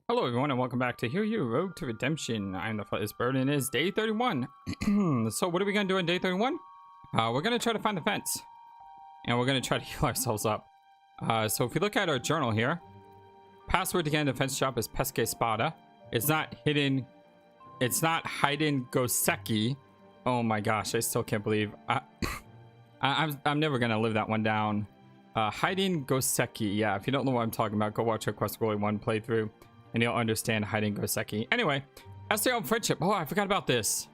Hello everyone and welcome back to Here You Road to Redemption. I'm the FlightlessBird and it is day 31. So what are we going to do on day 31? We're going to try to find the fence. And we're going to try to heal ourselves up. So if we look at our journal here. Password to get in the fence shop is Pesque Spada. It's not hidden. It's not Hiden Goseki. Oh my gosh, I still can't believe. I'm never going to live that one down. Hiden Goseki. Yeah, if you don't know what I'm talking about, go watch our Quest Goalie 1 playthrough. And you'll understand Hiding Goseki. Anyway, essay on friendship. Oh, I forgot about this.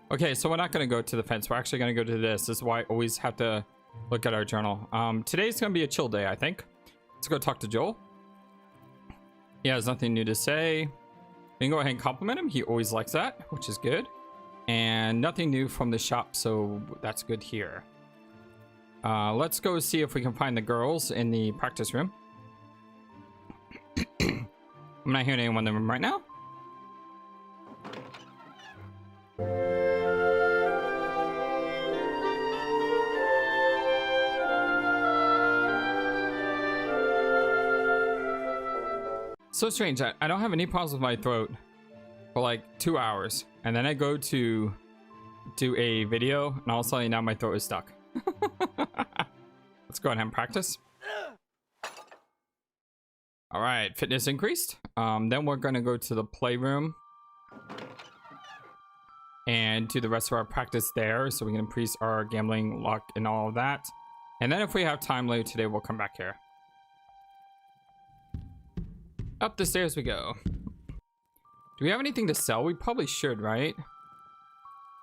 Okay, so we're not going to go to the fence. We're actually going to go to this. This is why I always have to look at our journal. Today's going to be a chill day, I think. Let's go talk to Joel. He has nothing new to say. We can go ahead and compliment him. He always likes that, which is good. And nothing new from the shop, so that's good here. Let's go see if we can find the girls in the practice room. I'm not hearing anyone in the room right now. So strange. I don't have any problems with my throat for like 2 hours. And then I go to do a video and all of a sudden now my throat is stuck. Let's go ahead and practice. All right, fitness increased. Then we're going to go to the playroom and do the rest of our practice there so we can increase our gambling luck and all of that. And then if we have time later today, we'll come back here. Up the stairs we go. Do we have anything to sell? We probably should, right?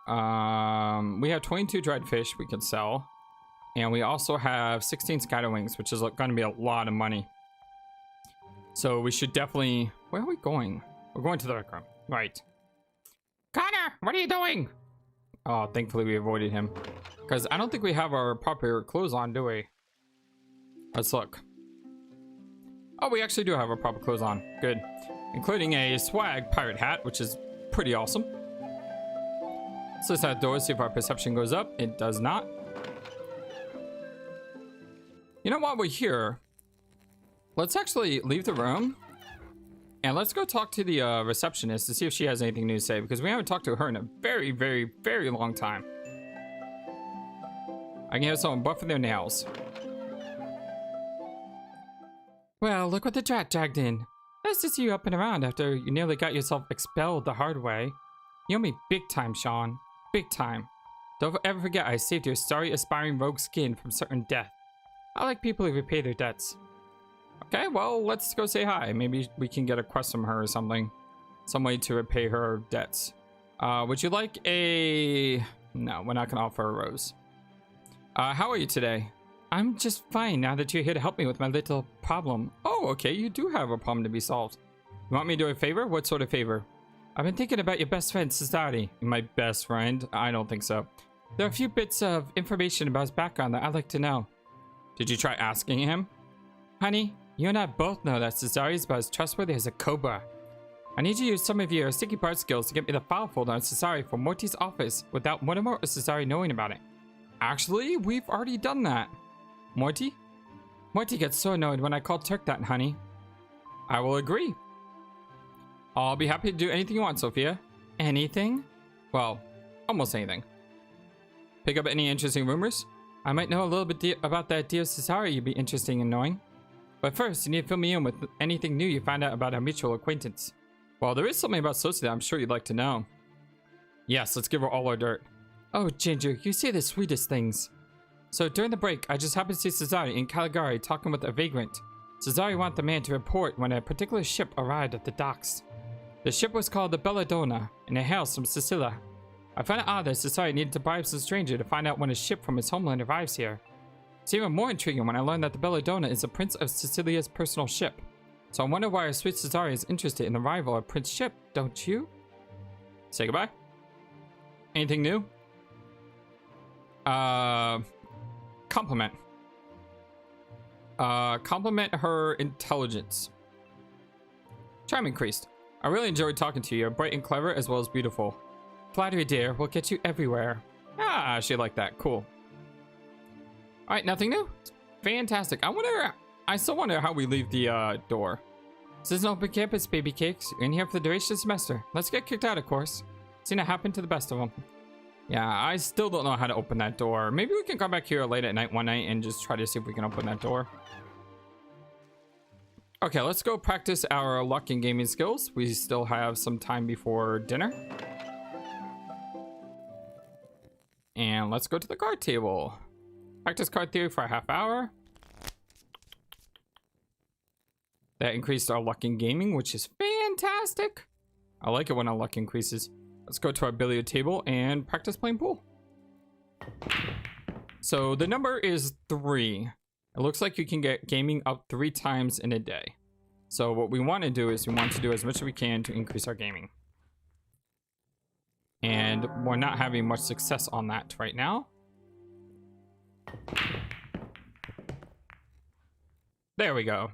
We have 22 dried fish we can sell. And we also have 16 spider wings, which is going to be a lot of money. So we should definitely... Where are we going? We're going to the rec room. Right. Connor, what are you doing? Oh, thankfully we avoided him. Because I don't think we have our proper clothes on, do we? Let's look. Oh, we actually do have our proper clothes on. Good. Including a swag pirate hat, which is pretty awesome. So let's outdoors, see if our perception goes up. It does not. You know, while we're here... Let's actually leave the room and let's go talk to the receptionist to see if she has anything new to say, because we haven't talked to her in a very, very, very long time. I can hear someone buffing their nails. Well, look what the drat dragged in. Nice to see you up and around after you nearly got yourself expelled the hard way. You owe me big time, Shawn. Big time. Don't ever forget I saved your sorry aspiring rogue skin from certain death. I like people who repay their debts. Okay, well, let's go say hi. Maybe we can get a quest from her or something. Some way to repay her debts. Would you like a... No, we're not going to offer a rose. How are you today? I'm just fine now that you're here to help me with my little problem. Oh, okay, you do have a problem to be solved. You want me to do a favor? What sort of favor? I've been thinking about your best friend, Society. My best friend? I don't think so. There are a few bits of information about his background that I'd like to know. Did you try asking him? Honey? You and I both know that Cesare is about as trustworthy as a cobra. I need you to use some of your sticky part skills to get me the file folder on Cesare from Morty's office without Mortimer or Cesare knowing about it. Actually, we've already done that. Morty? Morty gets so annoyed when I call Turk that, honey. I will agree. I'll be happy to do anything you want, Sophia. Anything? Well, almost anything. Pick up any interesting rumors? I might know a little bit about that dear Cesare you'd be interested in knowing. But first, you need to fill me in with anything new you find out about our mutual acquaintance. Well, there is something about Sophia that I'm sure you'd like to know. Yes, let's give her all our dirt. Oh, Ginger, you say the sweetest things. So during the break, I just happened to see Cesare and Caligari talking with a vagrant. Cesare wanted the man to report when a particular ship arrived at the docks. The ship was called the Belladonna, and it hails from Sicilia. I found it odd that Cesare needed to bribe some stranger to find out when a ship from his homeland arrives here. It's even more intriguing when I learned that the Belladonna is the Prince of Sicilia's personal ship. So I wonder why our sweet Cesare is interested in the rival of Prince's ship, don't you? Say goodbye. Anything new? Compliment. Compliment her intelligence. Charm increased. I really enjoyed talking to you. You're bright and clever as well as beautiful. Flattery, dear, will get you everywhere. Ah, she liked that. Cool. All right, nothing new. Fantastic. I still wonder how we leave the door. This is an open campus, baby cakes. You're in here for the duration of the semester. Let's get kicked out, of course. Seen it happen to the best of them. Yeah, I still don't know how to open that door. Maybe we can come back here late at night one night and just try to see if we can open that door. Okay, let's go practice our luck and gaming skills. We still have some time before dinner. And let's go to the card table. Practice card theory for a half hour. That increased our luck in gaming, which is fantastic. I like it when our luck increases. Let's go to our billiard table and practice playing pool. So the number is 3. It looks like you can get gaming up 3 times in a day. So what we want to do is we want to do as much as we can to increase our gaming. And we're not having much success on that right now. There we go.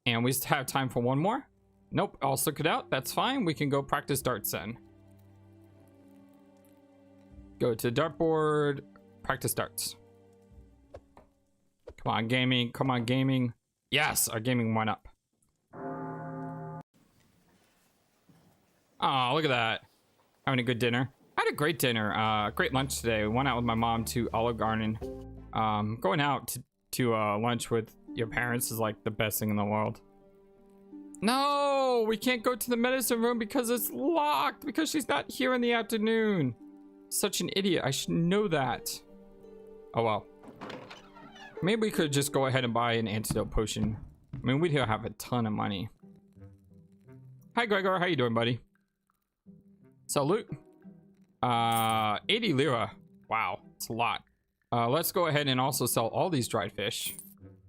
And we have time for one more. Nope, I'll stick it out. That's fine. We can go practice darts then. Go to the dartboard, practice darts. Come on, gaming. Come on, gaming. Yes, our gaming went up. Oh, look at that. Having a good dinner. I had a great dinner. Great lunch today. We went out with my mom to Olive Garden. Going out to lunch with your parents is like the best thing in the world. No, we can't go to the medicine room because it's locked, because she's not here in the afternoon. Such an idiot. I should know that. Oh well. Maybe we could just go ahead and buy an antidote potion. I mean, we do have a ton of money. Hi, Gregor. How you doing, buddy? Salute. 80 lira. Wow, it's a lot. Let's go ahead and also sell all these dried fish.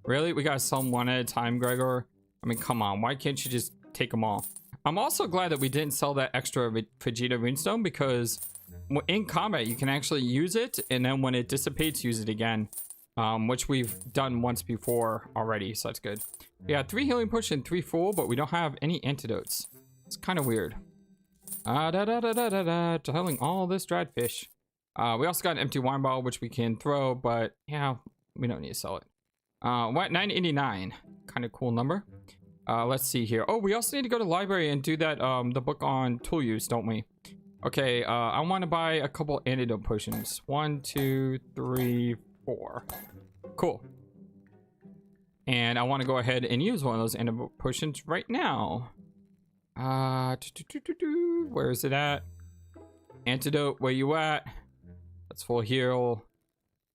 Really? We gotta sell them one at a time, Gregor? I mean, come on. Why can't you just take them all? I'm also glad that we didn't sell that extra Vegeta runestone, because in combat, you can actually use it, and then when it dissipates, use it again. Which we've done once before already, so that's good. Yeah, 3 healing potion, 3 full, but we don't have any antidotes. It's kind of weird. Selling all this dried fish. We also got an empty wine bottle, which we can throw, but yeah, we don't need to sell it. What? 989. Kind of cool number. Let's see here. Oh, we also need to go to the library and do that, the book on tool use, don't we? Okay, I want to buy a couple antidote potions. 1, 2, 3, 4. Cool. And I want to go ahead and use one of those antidote potions right now. Where is it at? Antidote, where you at? That's full heal.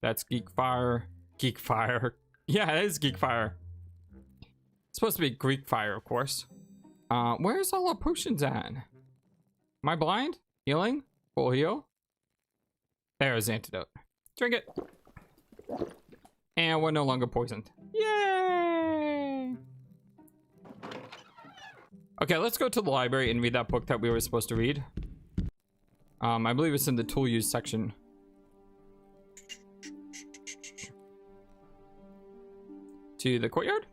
That's Geek Fire. Geek Fire. Yeah, it is Geek Fire. It's supposed to be Greek Fire, of course. Where's all our potions at? Am I blind? Healing? Full heal? There's antidote. Drink it. And we're no longer poisoned. Yay! Okay, let's go to the library and read that book that we were supposed to read. I believe it's in the tool use section. To the courtyard.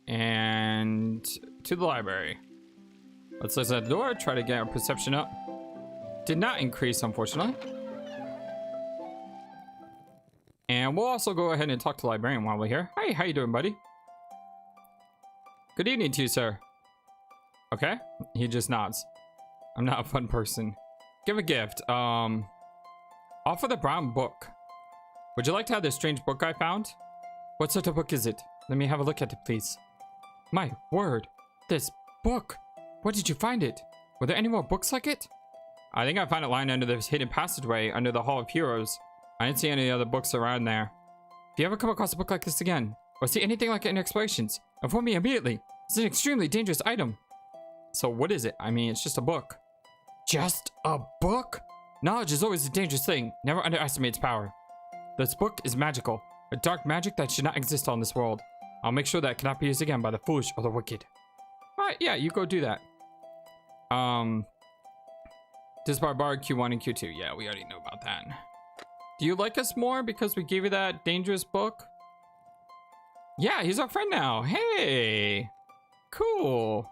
And to the library. Let's listen at the door, try to get our perception up. Did not increase, unfortunately. And we'll also go ahead and talk to the librarian while we're here. Hi, how you doing, buddy? Good evening to you, sir. Okay, he just nods. I'm not a fun person. Give a gift. Offer the brown book. Would you like to have this strange book I found? What sort of book is it? Let me have a look at it, please. My word, this book. Where did you find it? Were there any more books like it? I think I found it lying under this hidden passageway under the Hall of Heroes. I didn't see any other books around there. If you ever come across a book like this again, or see anything like it in explorations, inform me immediately. It's an extremely dangerous item. So what is it? I mean, it's just a book. Just a book? Knowledge is always a dangerous thing. Never underestimate its power. This book is magical. A dark magic that should not exist on this world. I'll make sure that it cannot be used again by the foolish or the wicked. Alright, yeah, you go do that. Disbarred Bard Q1 and Q2. Yeah, we already know about that. Do you like us more because we gave you that dangerous book? Yeah, he's our friend now. Hey! Cool.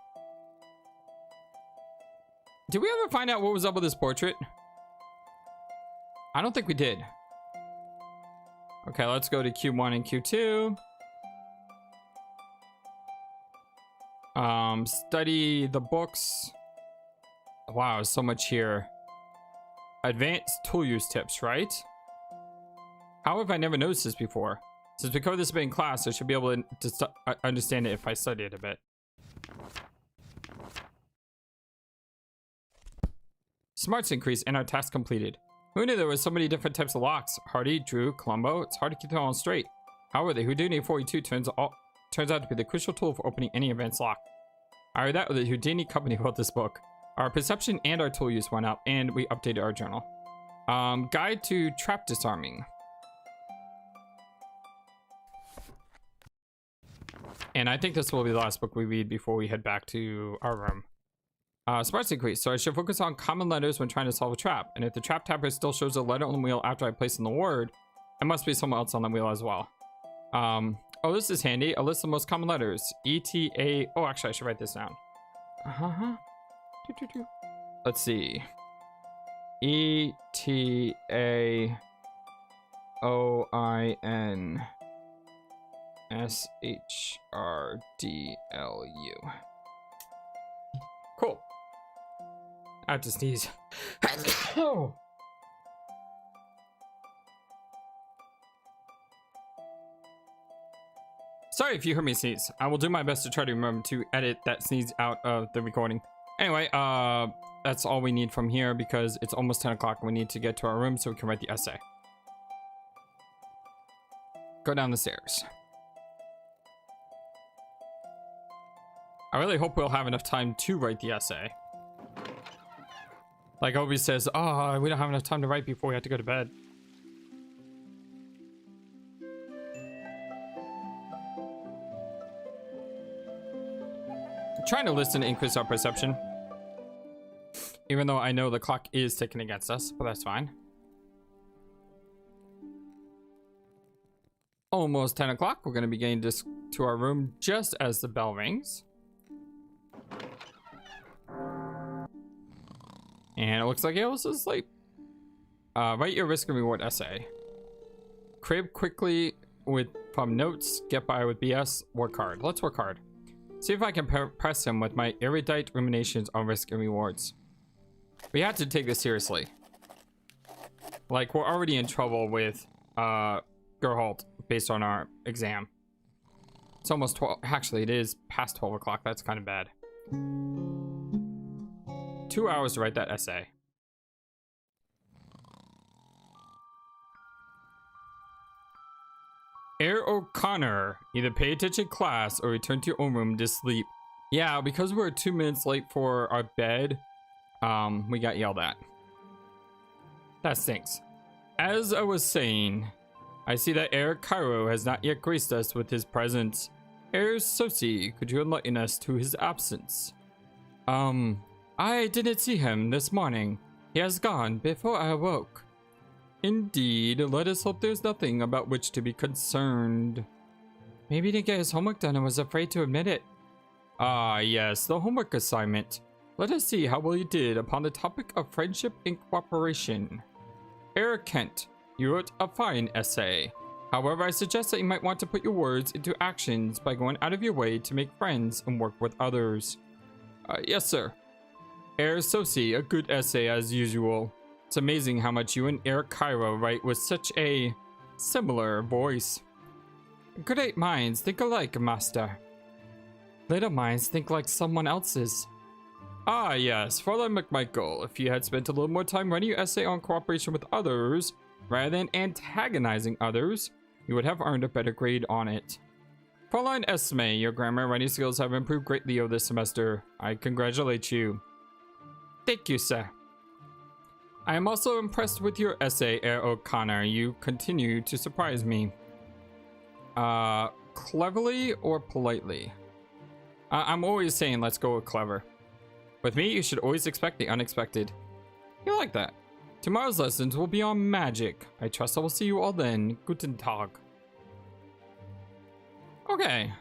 Did we ever find out what was up with this portrait? I don't think we did. Okay, let's go to Q1 and Q2. Study the books. Wow, so much here. Advanced tool use tips, right? How have I never noticed this before? Since we covered this a bit in class, I should be able to understand it if I study it a bit. Smarts increase and our task completed. Who knew there was so many different types of locks? Hardy, Drew, Columbo. It's hard to keep them all straight. However, the Houdini 42 turns out to be the crucial tool for opening any advanced lock. I read that the Houdini company wrote this book. Our perception and our tool use went up, and we updated our journal. Guide to trap disarming. And I think this will be the last book we read before we head back to our room. Smarts increase, so I should focus on common letters when trying to solve a trap. And if the trap tapper still shows a letter on the wheel after I place in the word, it must be someone else on the wheel as well. Oh, this is handy. A list of most common letters. E-T-A... Oh, actually, I should write this down. Let's see. E-T-A-O-I-N... S-H-R-D-L-U. Cool. I have to sneeze. Oh. Sorry if you heard me sneeze. I will do my best to try to remember to edit that sneeze out of the recording. Anyway, that's all we need from here because it's almost 10 o'clock and we need to get to our room so we can write the essay. Go down the stairs. I really hope we'll have enough time to write the essay. Like Obi says, oh, we don't have enough time to write before we have to go to bed. I'm trying to listen to increase our perception. Even though I know the clock is ticking against us, but that's fine. Almost 10 o'clock. We're going to be getting to our room just as the bell rings. And it looks like Alice is asleep. Write your risk and reward essay. Crib quickly from notes. Get by with BS. Work hard. Let's work hard. See if I can press him with my erudite ruminations on risk and rewards. We have to take this seriously. Like, we're already in trouble with Geralt based on our exam. It's almost 12. Actually, it is past 12 o'clock. That's kind of bad. 2 hours to write that essay. Air O'Connor, either pay attention class or return to your own room to sleep. Yeah, because we're 2 minutes late for our bed, we got yelled at. That stinks. As I was saying, I see that Air Cairo has not yet graced us with his presence. Air Sosi, could you enlighten us to his absence? I didn't see him this morning. He has gone before I awoke. Indeed, let us hope there's nothing about which to be concerned. Maybe he didn't get his homework done and was afraid to admit it. Ah, yes, the homework assignment. Let us see how well you did upon the topic of friendship and cooperation. Eric Kent, you wrote a fine essay. However, I suggest that you might want to put your words into actions by going out of your way to make friends and work with others. Yes, sir. Air Sosi, a good essay as usual. It's amazing how much you and Eric Cairo write with such a similar voice. Great minds think alike, master. Little minds think like someone else's. Ah, yes, Fräulein McMichael, if you had spent a little more time writing your essay on cooperation with others, rather than antagonizing others, you would have earned a better grade on it. Fräulein Esme, your grammar and writing skills have improved greatly over this semester. I congratulate you. Thank you, sir. I am also impressed with your essay, Air O'Connor. You continue to surprise me. Cleverly or politely? I'm always saying let's go with clever. With me, you should always expect the unexpected. You like that? Tomorrow's lessons will be on magic. I trust I will see you all then. Guten Tag. Okay.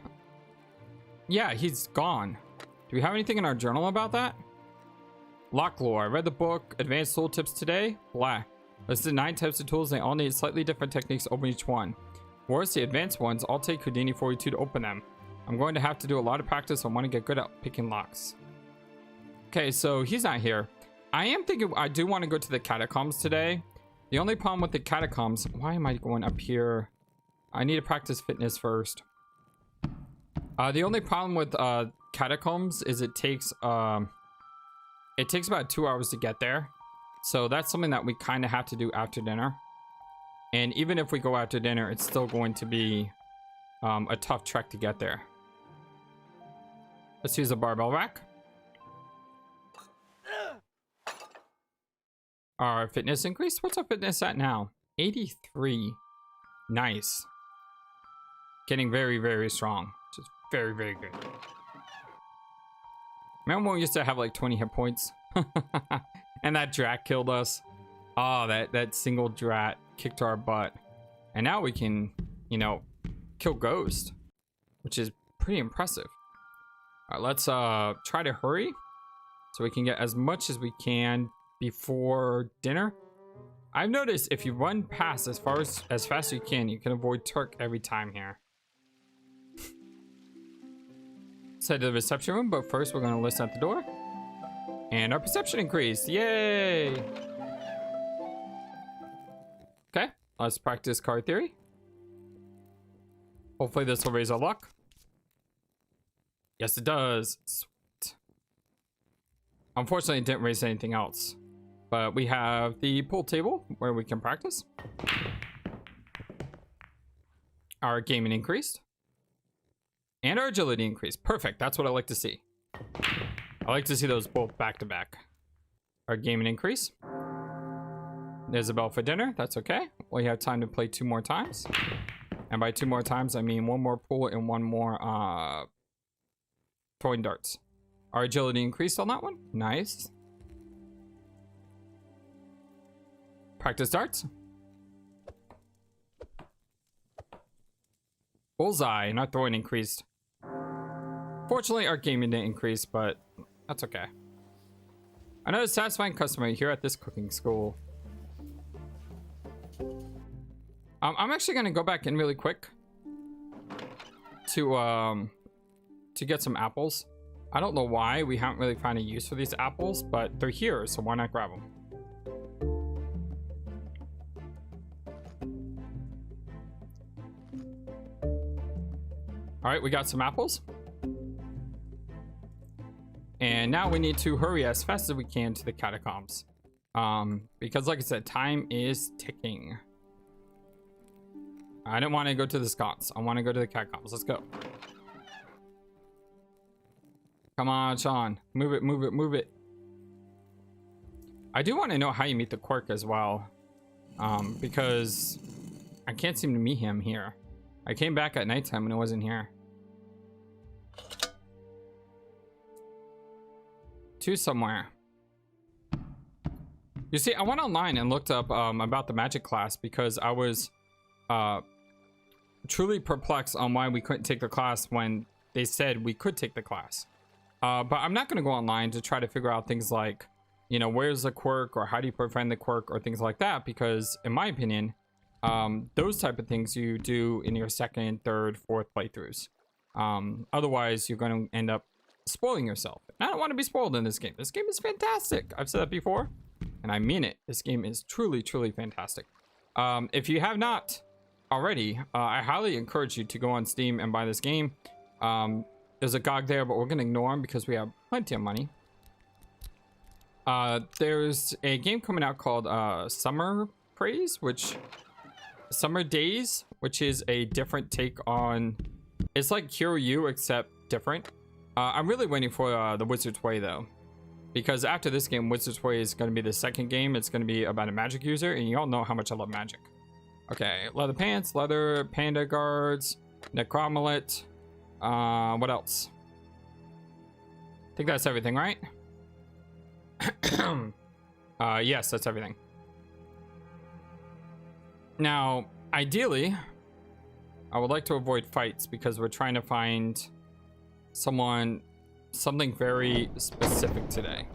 Yeah, he's gone. Do we have anything in our journal about that? Lock lore. I read the book Advanced Tool Tips today. Blah. Listed 9 types of tools. They all need slightly different techniques to open each one. Worse, the advanced ones all take Houdini 42 to open them. I'm going to have to do a lot of practice. I want to get good at picking locks. Okay, so he's not here. I am thinking I do want to go to the catacombs today. The only problem with the catacombs, why am I going up here? I need to practice fitness first. The only problem with catacombs is it takes about 2 hours to get there. So that's something that we kind of have to do after dinner. And even if we go after dinner, it's still going to be a tough trek to get there. Let's use a barbell rack. Our fitness increased. What's our fitness at now? 83. Nice. Getting very, very strong. Just very, very good. Remember when we used to have like 20 hit points? And that drat killed us? Oh, that single drat kicked our butt. And now we can, you know, kill Ghost, which is pretty impressive. All right, let's try to hurry so we can get as much as we can before dinner. I've noticed if you run past as fast as you can avoid Turk every time here. Let's head to the reception room, but first we're going to listen at the door. And our perception increased. Yay! Okay, let's practice card theory. Hopefully this will raise our luck. Yes, it does. Sweet. Unfortunately, it didn't raise anything else. But we have the pool table where we can practice. Our gaming increased. And our agility increased. Perfect. That's what I like to see. I like to see those both back to back. Our gaming increase. There's a bell for dinner. That's okay. We have time to play 2 more times. And by 2 more times, I mean 1 more pool and 1 more throwing darts. Our agility increased on that one. Nice. Practice darts. Bullseye, and our throwing increased. Fortunately, our gaming didn't increase, but that's okay. Another satisfying customer here at this cooking school. I'm actually gonna go back in really quick to get some apples. I don't know why we haven't really found a use for these apples, but they're here, so why not grab them? All right, we got some apples. And now we need to hurry as fast as we can to the catacombs. Because like I said, time is ticking. I don't want to go to the sconce. I want to go to the catacombs. Let's go. Come on, Shawn. Move it, move it, move it. I do want to know how you meet the quirk as well. Because I can't seem to meet him here. I came back at nighttime and it wasn't here. To somewhere. You see, I went online and looked up about the magic class because I was truly perplexed on why we couldn't take the class when they said we could take the class. But I'm not going to go online to try to figure out things like, you know, where's the quirk or how do you prevent the quirk or things like that, because in my opinion, those type of things you do in your second, third, fourth playthroughs. Otherwise, you're going to end up spoiling yourself. And I don't want to be spoiled in this game. This game is fantastic. I've said that before, and I mean it. This game is truly, truly fantastic. If you have not already, I highly encourage you to go on Steam and buy this game. There's a GOG there, but we're going to ignore him because we have plenty of money. There's a game coming out called Summer Days, which is a different take on... It's like Kiryu, except different. I'm really waiting for the Wizard's Way, though. Because after this game, Wizard's Way is going to be the second game. It's going to be about a magic user, and you all know how much I love magic. Okay, leather pants, leather, panda guards, necromulet. What else? I think that's everything, right? Yes, that's everything. Now, ideally, I would like to avoid fights because we're trying to find something very specific today.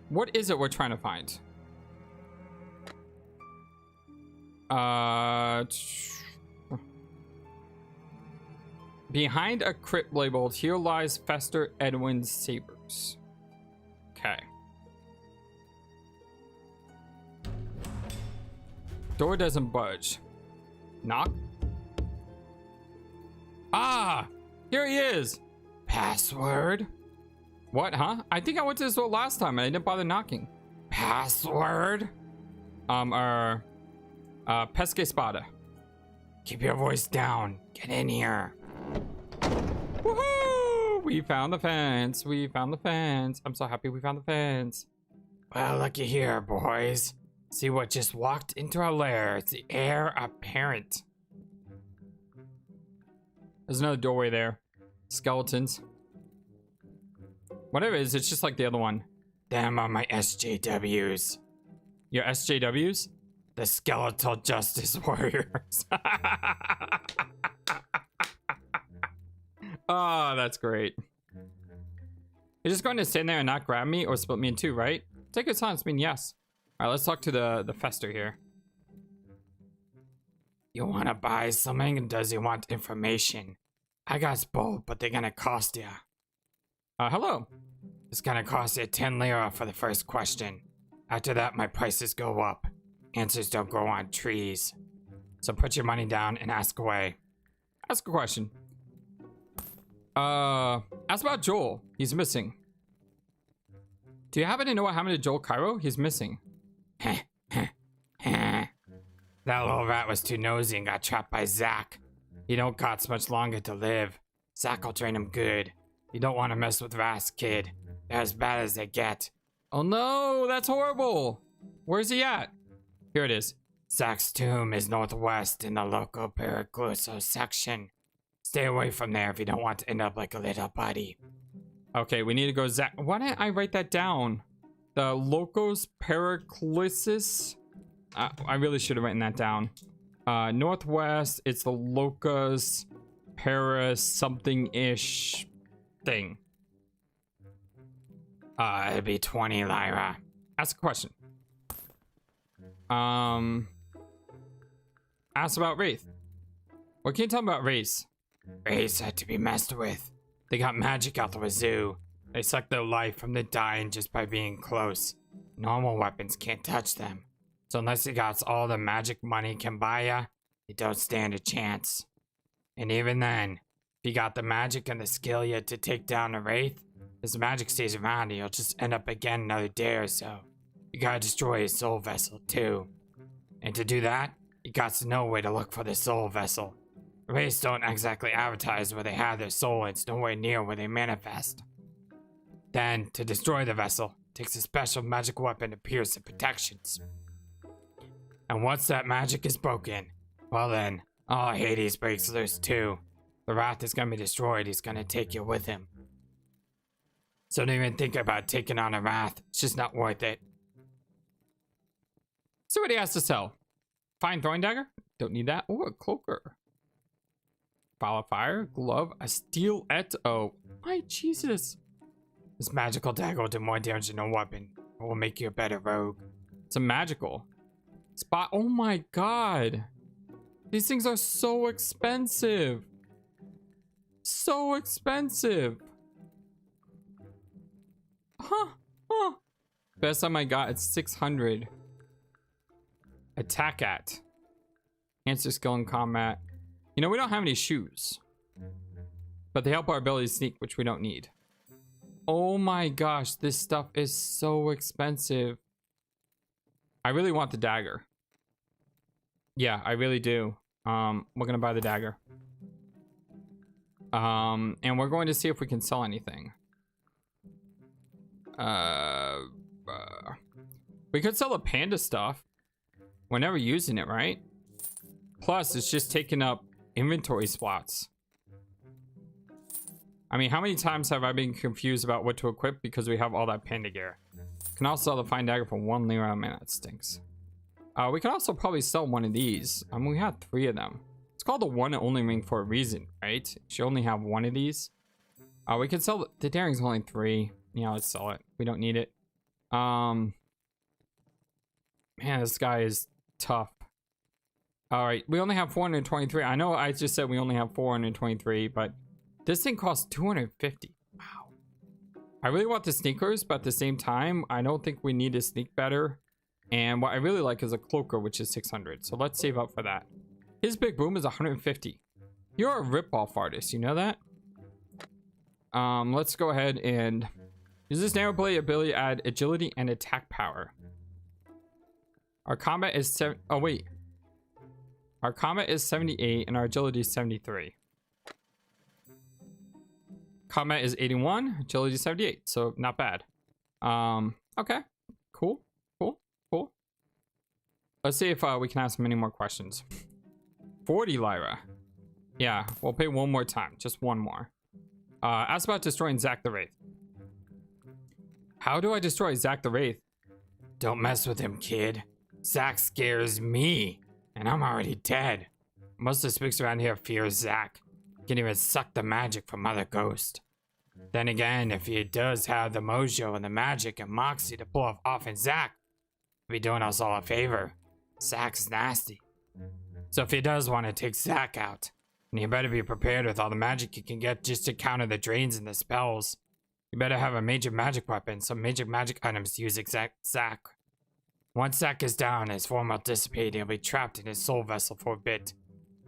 What is it we're trying to find? Behind a crypt labeled, "Here lies Fester Edwin's sabers." Okay. Door doesn't budge. Knock. Ah! Here he is! Password? What, huh? I think I went to this door last time and I didn't bother knocking. Password? Pesque Spada. Keep your voice down. Get in here. Woohoo! We found the fence. We found the fence. I'm so happy we found the fence. Well, looky here, boys. See what just walked into our lair. It's the heir apparent. There's another doorway there. Skeletons. Whatever it is, it's just like the other one. Them are my SJWs. Your SJWs? The Skeletal Justice Warriors. Oh, that's great. You're just going to stand there and not grab me or split me in two, right? Take your silence, mean yes. Alright, let's talk to the Fester here. You want to buy something, and does he want information? I got both, but they're gonna cost ya. Hello. It's gonna cost you 10 lira for the first question. After that, my prices go up. Answers don't grow on trees. So put your money down and ask away. Ask a question. Ask about Joel. He's missing. Do you happen to know what happened to Joel Cairo? He's missing. That little rat was too nosy and got trapped by Zach. He don't got much longer to live. Zach will train him good. You don't want to mess with rats, kid. They're as bad as they get. Oh no, that's horrible. Where's he at? Here it is. Zach's tomb is northwest in the local Pericluso section. Stay away from there if you don't want to end up like a little buddy. Okay, we need to go Zach. Why didn't I write that down? The Locos Periclysis? I really should have written that down. Northwest, it's the Locus Paris something-ish thing. It'd be 20 lira. Ask a question. Ask about Wraith. What can you tell me about Wraiths? Wraiths had to be messed with. They got magic out the wazoo. They suck their life from the dying just by being close. Normal weapons can't touch them. So unless you got all the magic money can buy ya, you don't stand a chance. And even then, if you got the magic and the skill yet to take down a Wraith, his magic stays around and you'll just end up again another day or so. You gotta destroy his soul vessel too. And to do that, you got to know where to look for the soul vessel. Wraiths don't exactly advertise where they have their soul, it's nowhere near where they manifest. Then, to destroy the vessel, it takes a special magic weapon to pierce the protections. And once that magic is broken, well then, all Hades breaks loose too. The Wrath is gonna be destroyed, he's gonna take you with him. So don't even think about taking on a Wrath, it's just not worth it. See what he has to sell. Fine throwing dagger? Don't need that. Ooh, a cloaker. File of fire, glove, a steel oh my Jesus. This magical dagger will do more damage than no weapon. It will make you a better rogue. It's a magical. Spot, oh my god. These things are so expensive. So expensive. Huh. Best time I got, it's 600. Attack at. Answer skill in combat. You know, we don't have any shoes. But they help our ability to sneak, which we don't need. Oh my gosh, this stuff is so expensive. I really want the dagger. Yeah, I really do. We're gonna buy the dagger. And we're going to see if we can sell anything. We could sell the panda stuff. We're never using it, right? Plus, it's just taking up inventory slots. I mean, how many times have I been confused about what to equip because we have all that panda gear? Can also sell the fine dagger for 1 lira. Man, that stinks. We could also probably sell one of these. I mean, we had 3 of them. It's called the one and only ring for a reason, right? You should only have 1 of these. We could sell the daring's only 3. Yeah, let's sell it. We don't need it. Man, this guy is tough. All right, we only have 423. I know I just said we only have 423, but This thing costs 250. Wow. I really want the sneakers, but at the same time, I don't think we need to sneak better. And what I really like is a cloaker, which is 600. So let's save up for that. His big boom is 150. You're a rip-off artist, you know that? Let's go ahead and use this narrow blade ability to add agility and attack power. Our combat is Our combat is 78 and our agility is 73. Combat is 81, agility is 78, so not bad. Okay, cool. Let's see if we can ask him any more questions. 40 Lyra. Yeah, we'll pay one more time, just one more. Ask about destroying Zack the Wraith. How do I destroy Zack the Wraith? Don't mess with him, kid. Zack scares me, and I'm already dead. Most of the spooks around here fear Zack. Can even suck the magic from Mother Ghost. Then again, if he does have the mojo and the magic and moxie to pull off in Zack, he'll be doing us all a favor. Zack's nasty. So if he does want to take Zack out, then you better be prepared with all the magic you can get just to counter the drains and the spells. You better have a major magic weapon, some major magic items to use against Zack. Once Zack is down, his form will dissipate and he'll be trapped in his soul vessel for a bit.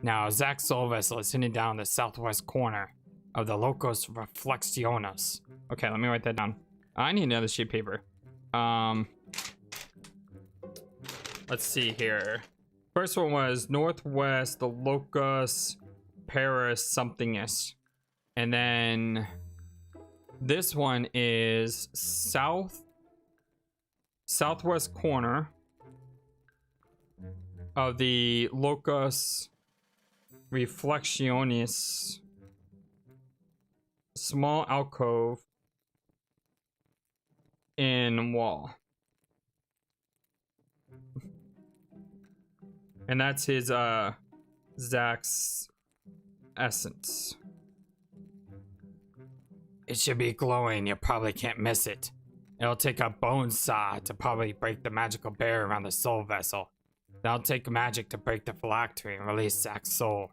Now, Zack's soul vessel is sitting down the southwest corner of the Locos Reflexiones. Okay, let me write that down. I need another sheet of paper. Let's see here. First one was northwest, the Locus Paris something-ish. And then this one is southwest corner of the Locus Reflexiones, small alcove in wall. And that's his Zack's essence. It should be glowing, you probably can't miss it. It'll take a bone saw to probably break the magical barrier around the soul vessel. That'll take magic to break the phylactery and release Zack's soul.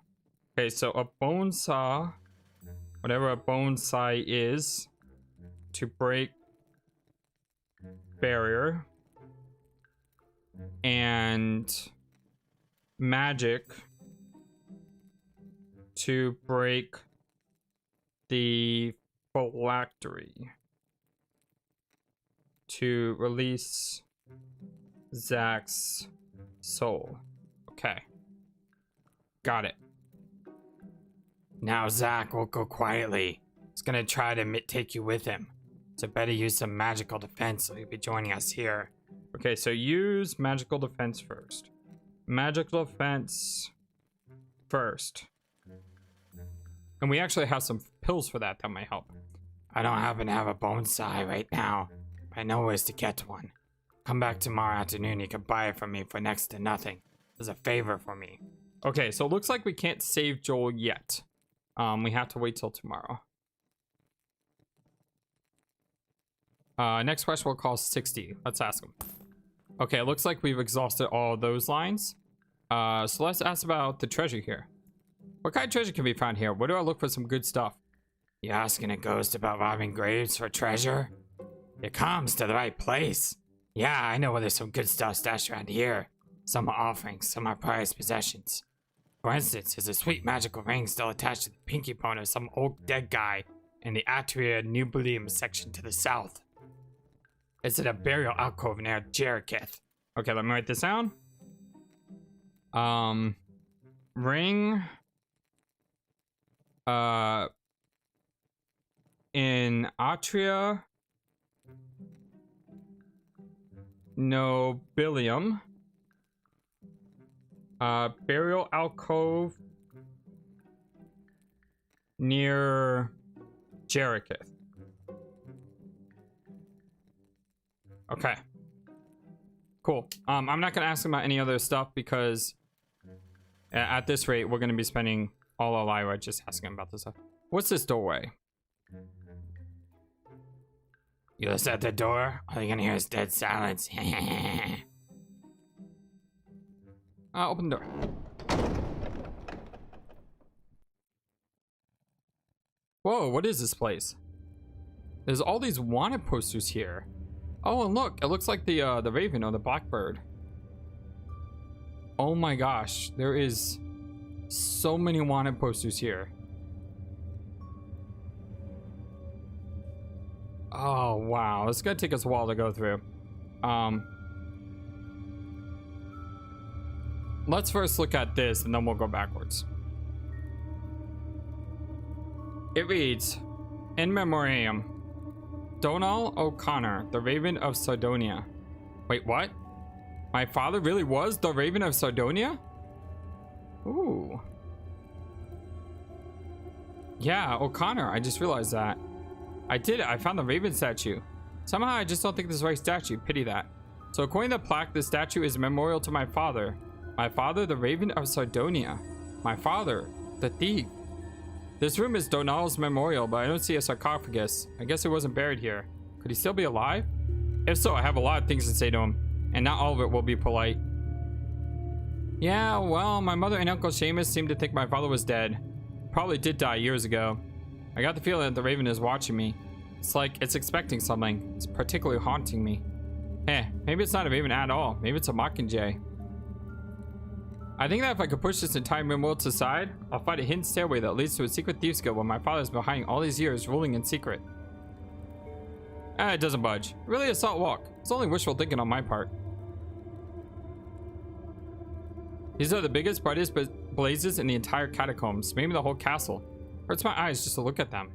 Okay, so a bone saw, whatever a bone saw is, to break barrier, and magic to break the phylactery to release Zack's soul. Okay. Got it. Now Zack will go quietly. He's gonna try to take you with him. So better use some magical defense so he'll be joining us here. Okay, so use magical defense first. Magical defense first. And we actually have some pills for that might help. I don't happen to have a bone saw right now, but I know ways to get one. Come back tomorrow afternoon, you can buy it from me for next to nothing. As a favor for me. Okay, so it looks like we can't save Joel yet. We have to wait till tomorrow. Next question will cost 60. Let's ask him. Okay, it looks like we've exhausted all those lines. So let's ask about the treasure here. What kind of treasure can be found here? Where do I look for some good stuff? You asking a ghost about robbing graves for treasure? It comes to the right place. Yeah, I know where there's some good stuff stashed around here. Some are offerings, some are prized possessions. For instance, there's a sweet magical ring still attached to the pinky bone of some old dead guy in the Atria Nubilium section to the south. It's in a burial alcove near Jericheth. Okay, let me write this down. Ring. In Atria Nobilium. Burial alcove near Jericheth. Okay. Cool. I'm not gonna ask him about any other stuff because at this rate we're gonna be spending all our Lyra just asking him about this stuff. What's this doorway? You listen at the door, all you're gonna hear is dead silence. Open the door. Whoa, what is this place? There's all these wanted posters here. Oh, and look, it looks like the Raven or the Blackbird. Oh my gosh, there is so many wanted posters here. Oh wow, it's gonna take us a while to go through. Let's first look at this and then we'll go backwards. It reads, In Memoriam, Shawn O'Connor, the Raven of Sardonia. Wait, what? My father really was the Raven of Sardonia? Ooh. Yeah, O'Connor, I just realized that. I did it, I found the Raven statue. Somehow I just don't think this is the right statue, pity that. So according to the plaque, this statue is a memorial to my father. My father, the Raven of Sardonia. My father, the thief. This room is Donal's memorial, but I don't see a sarcophagus. I guess he wasn't buried here. Could he still be alive? If so, I have a lot of things to say to him, and not all of it will be polite. Yeah, well, my mother and Uncle Seamus seemed to think my father was dead. Probably did die years ago. I got the feeling that the Raven is watching me. It's like it's expecting something. It's particularly haunting me. Maybe it's not a Raven at all. Maybe it's a Mockingjay. I think that if I could push this entire memorial to the side, I'll find a hidden stairway that leads to a secret Thieves Guild where my father's been hiding all these years, ruling in secret. It doesn't budge. Really a salt walk. It's only wishful thinking on my part. These are the biggest, brightest blazes in the entire catacombs, maybe the whole castle. Hurts my eyes just to look at them.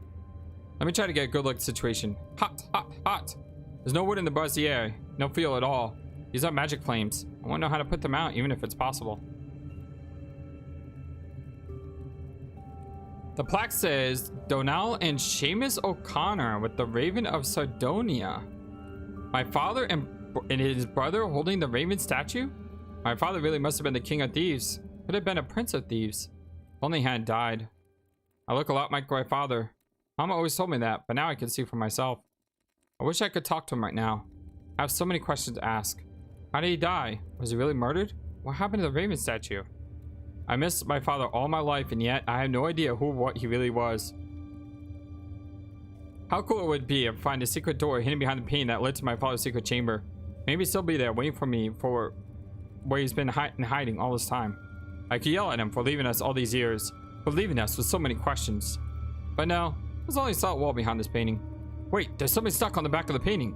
Let me try to get a good look at the situation. Hot, hot, hot. There's no wood in the brazier. No fuel at all. These are magic flames. I want to know how to put them out, even if it's possible. The plaque says, Donal and Seamus O'Connor with the Raven of Sardonia. My father and his brother holding the Raven statue? My father really must have been the king of thieves. Could have been a prince of thieves. If only he hadn't died. I look a lot like my father. Mama always told me that, but now I can see for myself. I wish I could talk to him right now. I have so many questions to ask. How did he die? Was he really murdered? What happened to the Raven statue? I missed my father all my life, and yet I have no idea who or what he really was. How cool it would be if I find a secret door hidden behind the painting that led to my father's secret chamber. Maybe he'll still be there waiting for me for where he's been hiding all this time. I could yell at him for leaving us all these years, for leaving us with so many questions. But no, there's only a solid wall behind this painting. Wait, there's something stuck on the back of the painting.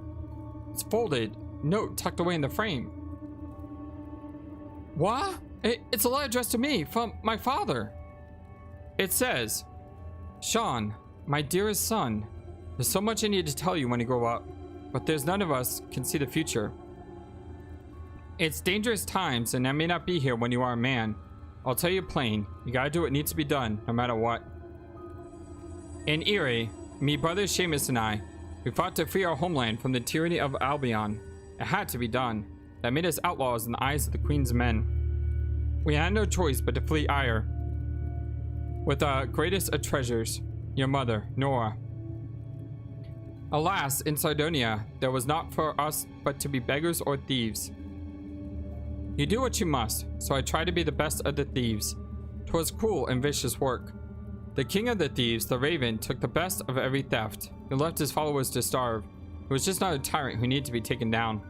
It's folded, note tucked away in the frame. What? It's a letter addressed to me from my father. It says, Shawn, my dearest son, there's so much I need to tell you when you grow up, but there's none of us can see the future. It's dangerous times and I may not be here when you are a man. I'll tell you plain, you gotta do what needs to be done, no matter what. In Erie, me brother Seamus and I, we fought to free our homeland from the tyranny of Albion. It had to be done. That made us outlaws in the eyes of the Queen's men. We had no choice but to flee Ire with our greatest of treasures, your mother, Nora. Alas, in Sardonia, there was not for us but to be beggars or thieves. You do what you must, so I tried to be the best of the thieves. 'Twas cruel and vicious work. The king of the thieves, the Raven, took the best of every theft. He left his followers to starve. He was just not a tyrant who needed to be taken down.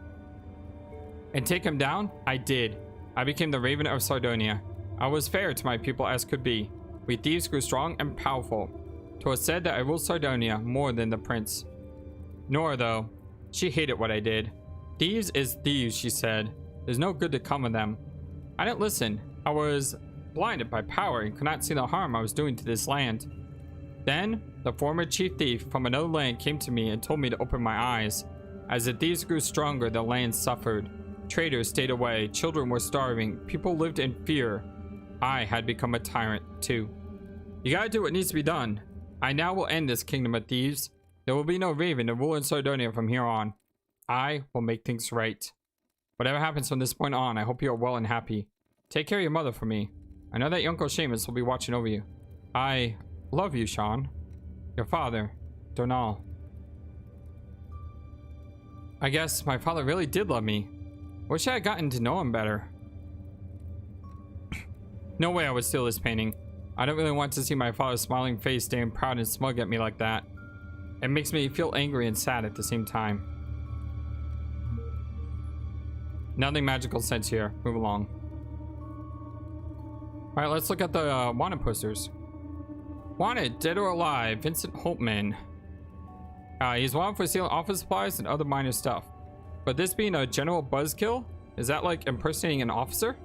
And take him down? I did. I became the Raven of Sardonia. I was fair to my people as could be. We thieves grew strong and powerful. 'Twas said that I ruled Sardonia more than the prince. Nora, though, she hated what I did. Thieves is thieves, she said. There's no good to come of them. I didn't listen. I was blinded by power and could not see the harm I was doing to this land. Then, the former chief thief from another land came to me and told me to open my eyes. As the thieves grew stronger, the land suffered. Traders stayed away, children were starving, people lived in fear. I had become a tyrant, too. You gotta do what needs to be done. I now will end this kingdom of thieves. There will be no Raven to rule in Sardonia from here on. I will make things right. Whatever happens from this point on, I hope you are well and happy. Take care of your mother for me. I know that your Uncle Seamus will be watching over you. I love you, Shawn. Your father, Donal. I guess my father really did love me. Wish I had gotten to know him better. No way I would steal this painting. I don't really want to see my father's smiling face staring proud and smug at me like that. It makes me feel angry and sad at the same time. Nothing magical sense here. Move along. Alright, let's look at the wanted posters. Wanted, dead or alive, Vincent Holtman. He's wanted for stealing office supplies and other minor stuff. But this being a general buzzkill? Is that like impersonating an officer?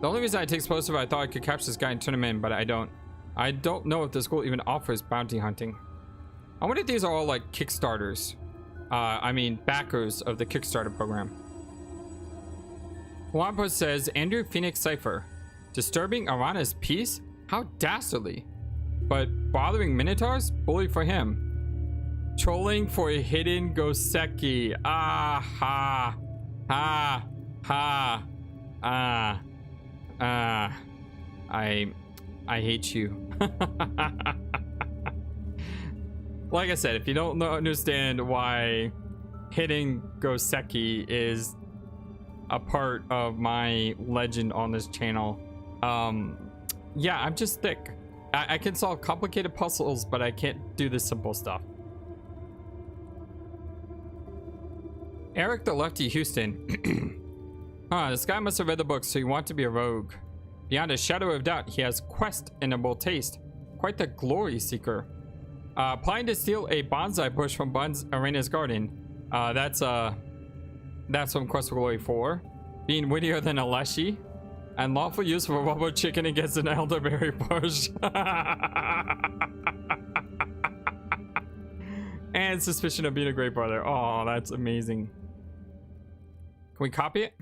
The only reason I take explosive, I thought I could catch this guy and turn him in, but I don't. I don't know if the school even offers bounty hunting. I wonder if these are all like Kickstarters. I mean, backers of the Kickstarter program. One post says, Andrew Phoenix Cypher. Disturbing Arana's peace? How dastardly. But bothering Minotaurs? Bully for him. Trolling for a hidden Goseki. Ah ha. Ha ha. I hate you. Like I said, if you don't understand why hitting Goseki is a part of my legend on this channel, yeah, I'm just thick. I can solve complicated puzzles, but I can't do the simple stuff. Eric the Lefty Houston. This guy must have read the book, so you want to be a rogue. Beyond a shadow of doubt, he has questionable taste. Quite the glory seeker. Planning to steal a bonsai bush from Bun's Arena's garden. That's from Quest for Glory 4. Being wittier than a leshy. And lawful use of a rubber chicken against an elderberry bush. And suspicion of being a great brother. Oh, that's amazing. Can we copy it?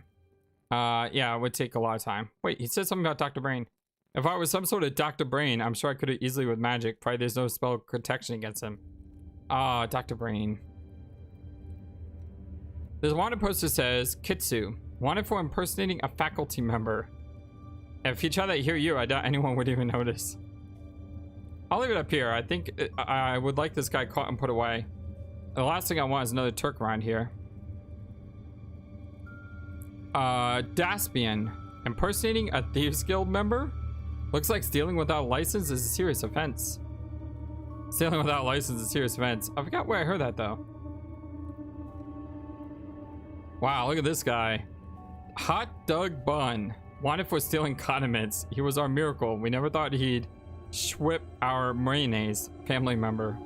Yeah, it would take a lot of time. Wait, he said something about Dr. Brain. If I was some sort of Dr. Brain, I'm sure I could have easily with magic. Probably there's no spell protection against him. Dr. Brain. This wanted poster says, Kitsu, wanted for impersonating a faculty member. If you try that here, I doubt anyone would even notice. I'll leave it up here. I think I would like this guy caught and put away. The last thing I want is another Turk around here. Daspian, impersonating a Thieves Guild member? Looks like stealing without a license is a serious offense. Stealing without a license is a serious offense. I forgot where I heard that though. Wow, look at this guy. Hot Dog Bun, wanted for stealing condiments. He was our miracle. We never thought he'd schwip our mayonnaise. Family member.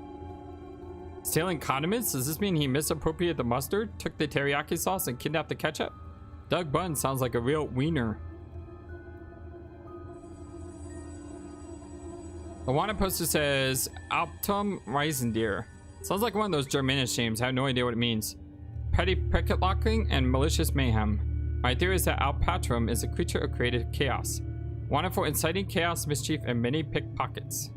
Stealing condiments? Does this mean he misappropriated the mustard, took the teriyaki sauce, and kidnapped the ketchup? Doug Bun sounds like a real wiener. The wanted poster says Alptum Reisendeer. Sounds like one of those Germanish names. I have no idea what it means. Petty picket locking and malicious mayhem. My theory is that Alpatrum is a creature of creative chaos. Wanted for inciting chaos, mischief, and many pickpockets.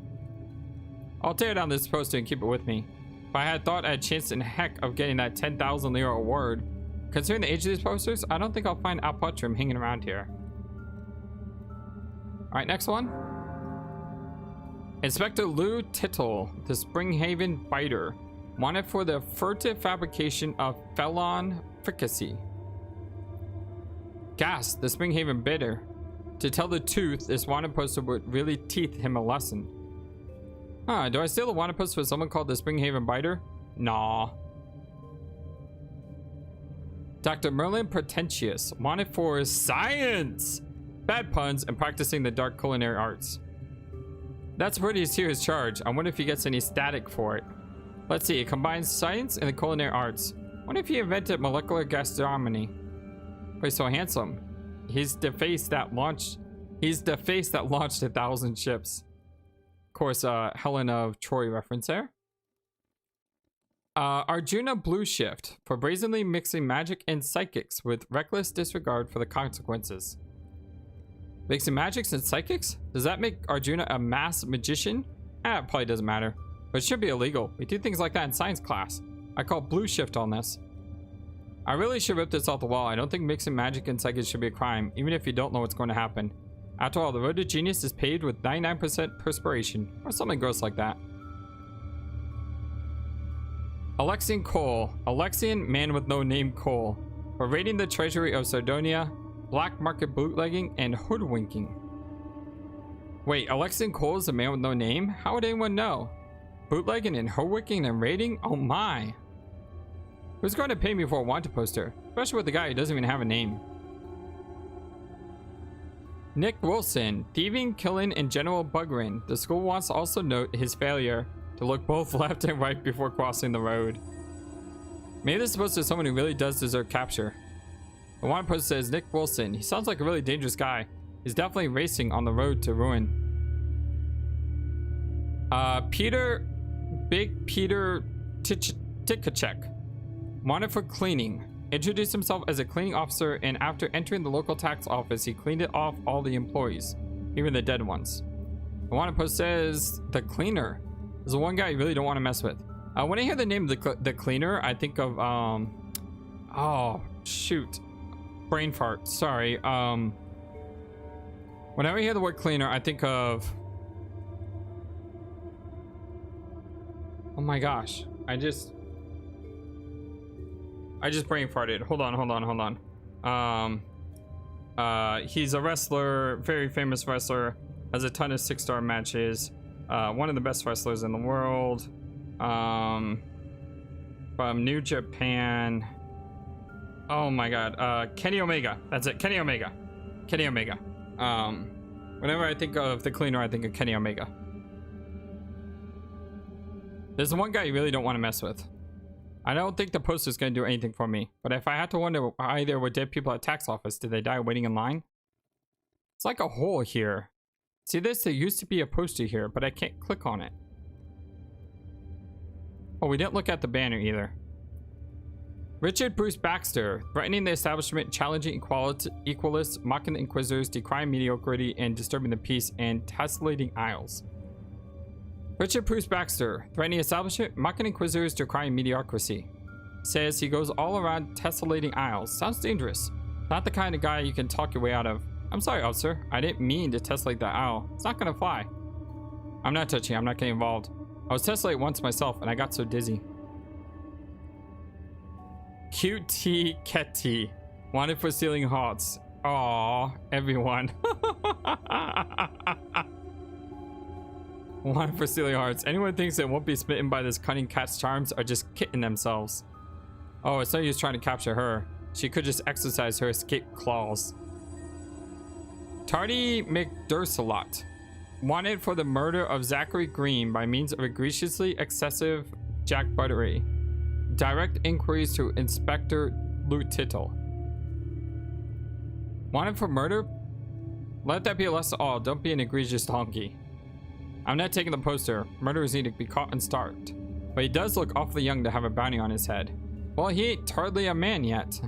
I'll tear down this poster and keep it with me. If I had thought I had chance in heck of getting that 10,000 lira award, considering the age of these posters, I don't think I'll find Alpatrum hanging around here. Alright, next one. Inspector Lou Tittle, the Springhaven Biter, wanted for the furtive fabrication of felon fricassee. Gas, the Springhaven Biter. To tell the truth, this wanted poster would really teeth him a lesson. Do I steal the wanted poster for someone called the Springhaven Biter? Nah. Dr. Merlin Pretentious, wanted for science, bad puns, and practicing the dark culinary arts. That's a pretty serious charge. I wonder if he gets any static for it. Let's see, it combines science and the culinary arts. I wonder if he invented molecular gastronomy. Wait, so handsome. He's the face that launched 1,000 ships. Of course, Helen of Troy reference there. Arjuna Blue Shift for brazenly mixing magic and psychics with reckless disregard for the consequences. Mixing magics and psychics? Does that make Arjuna a mass magician? It probably doesn't matter. But it should be illegal. We do things like that in science class. I call blue shift on this. I really should rip this off the wall. I don't think mixing magic and psychics should be a crime, even if you don't know what's going to happen. After all, the road to genius is paved with 99% perspiration, or something gross like that. Alexian Cole. Alexian, man with no name Cole. For raiding the treasury of Sardonia, black market bootlegging, and hoodwinking. Wait, Alexian Cole is a man with no name? How would anyone know? Bootlegging and hoodwinking and raiding? Oh my. Who's going to pay me for a wanted poster? Especially with the guy who doesn't even have a name. Nick Wilson, thieving, killing, and general buggering. The school wants to also note his failure to look both left and right before crossing the road. Maybe this is supposed to be someone who really does deserve capture. The wanted poster says Nick Wilson. He sounds like a really dangerous guy. He's definitely racing on the road to ruin. Big Peter Tikachek. Wanted for cleaning. Introduced himself as a cleaning officer, and after entering the local tax office, he cleaned it off all the employees, even the dead ones. The wanted post says the cleaner is the one guy you really don't want to mess with. When I hear the name of the cleaner, I think of oh shoot, brain fart. Sorry. Whenever I hear the word cleaner, I think of, oh my gosh, I just brain farted. Hold on. He's a wrestler, very famous wrestler, has a ton of 6-star matches, one of the best wrestlers in the world, from New Japan. Oh my god, Kenny Omega. That's it, Kenny Omega. Whenever I think of the cleaner, I think of Kenny Omega. There's one guy you really don't want to mess with. I don't think the poster's going to do anything for me, but if I had to wonder why there were dead people at tax office, did they die waiting in line? It's like a hole here. See this? There used to be a poster here, but I can't click on it. Oh, we didn't look at the banner either. Richard Bruce Baxter, threatening the establishment, challenging equalists, mocking the inquisitors, decrying mediocrity, and disturbing the peace, and tessellating aisles. Richard Bruce Baxter, threatening establishment, mocking inquisitors, decrying mediocrity. Says he goes all around tessellating aisles. Sounds dangerous. Not the kind of guy you can talk your way out of. I'm sorry, officer. I didn't mean to tessellate that aisle. It's not gonna fly. I'm not touching. I'm not getting involved. I was tessellated once myself, and I got so dizzy. QT Ketty, wanted for stealing hearts. Aw, everyone. Wanted for stealing hearts. Anyone thinks they won't be smitten by this cunning cat's charms are just kidding themselves. Oh, it's no use trying to capture her. She could just exercise her escape claws. Tardy McDursalot, wanted for the murder of Zachary Green by means of egregiously excessive jackbuttery. Direct inquiries to Inspector Lou Tittle. Wanted for murder? Let that be a lesson to all. Don't be an egregious donkey. I'm not taking the poster. Murderers need to be caught and starved. But he does look awfully young to have a bounty on his head. Well, he ain't hardly a man yet.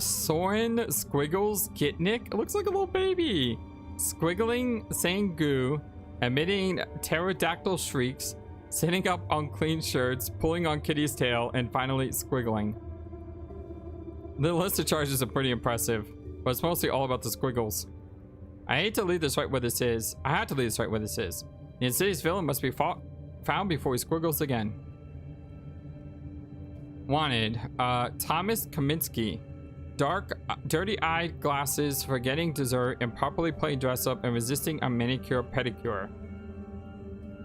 Soren Squiggles Gitnick. It looks like a little baby. Squiggling, saying goo, emitting pterodactyl shrieks, sitting up on clean shirts, pulling on Kitty's tail, and finally squiggling. The list of charges are pretty impressive, but it's mostly all about the squiggles. I hate to leave this right where this is. I had to leave this right where this is. The insidious villain must be found before he squiggles again. Wanted, Thomas Kaminsky. Dark, dirty-eyed glasses, forgetting dessert, improperly playing dress-up, and resisting a manicure pedicure.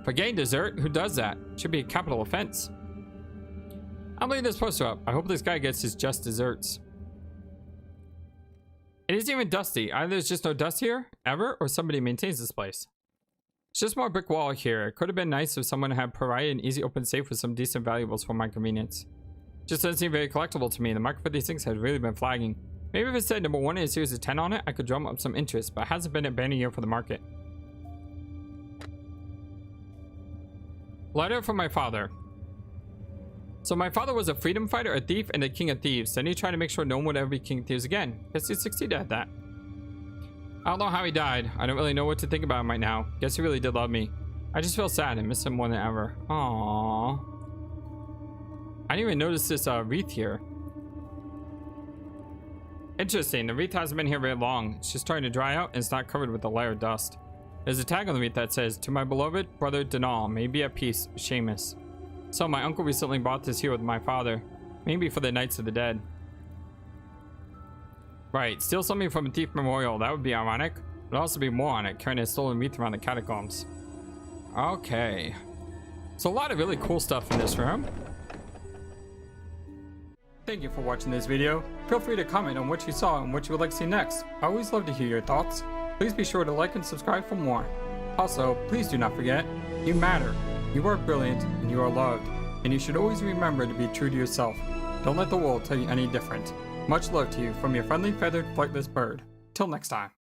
Forgetting dessert? Who does that? Should be a capital offense. I'm leaving this poster up. I hope this guy gets his just desserts. It isn't even dusty. Either there's just no dust here, ever, or somebody maintains this place. It's just more brick wall here. It could have been nice if someone had provided an easy open safe with some decent valuables for my convenience. Just doesn't seem very collectible to me. The market for these things has really been flagging. Maybe if it said number 1 in a series of 10 on it, I could drum up some interest, but it hasn't been a banner year for the market. Letter from my father. So my father was a freedom fighter, a thief, and a king of thieves. Then he tried to make sure no one would ever be king of thieves again. Guess he succeeded at that. I don't know how he died. I don't really know what to think about him right now. Guess he really did love me. I just feel sad and miss him more than ever. Aww. I didn't even notice this wreath here. Interesting. The wreath hasn't been here very long. It's just starting to dry out and it's not covered with a layer of dust. There's a tag on the wreath that says, "To my beloved brother Denal, may be at peace, Seamus." So my uncle recently bought this here with my father. Maybe for the Knights of the Dead. Right. Steal something from a thief memorial. That would be ironic. There'll also be more on it, carrying a stolen wreath around the catacombs. Okay. So a lot of really cool stuff in this room. Thank you for watching this video. Feel free to comment on what you saw and what you would like to see next. I always love to hear your thoughts. Please be sure to like and subscribe for more. Also, please do not forget, you matter. You are brilliant and you are loved. And you should always remember to be true to yourself. Don't let the world tell you any different. Much love to you from your friendly feathered flightless bird. Till next time.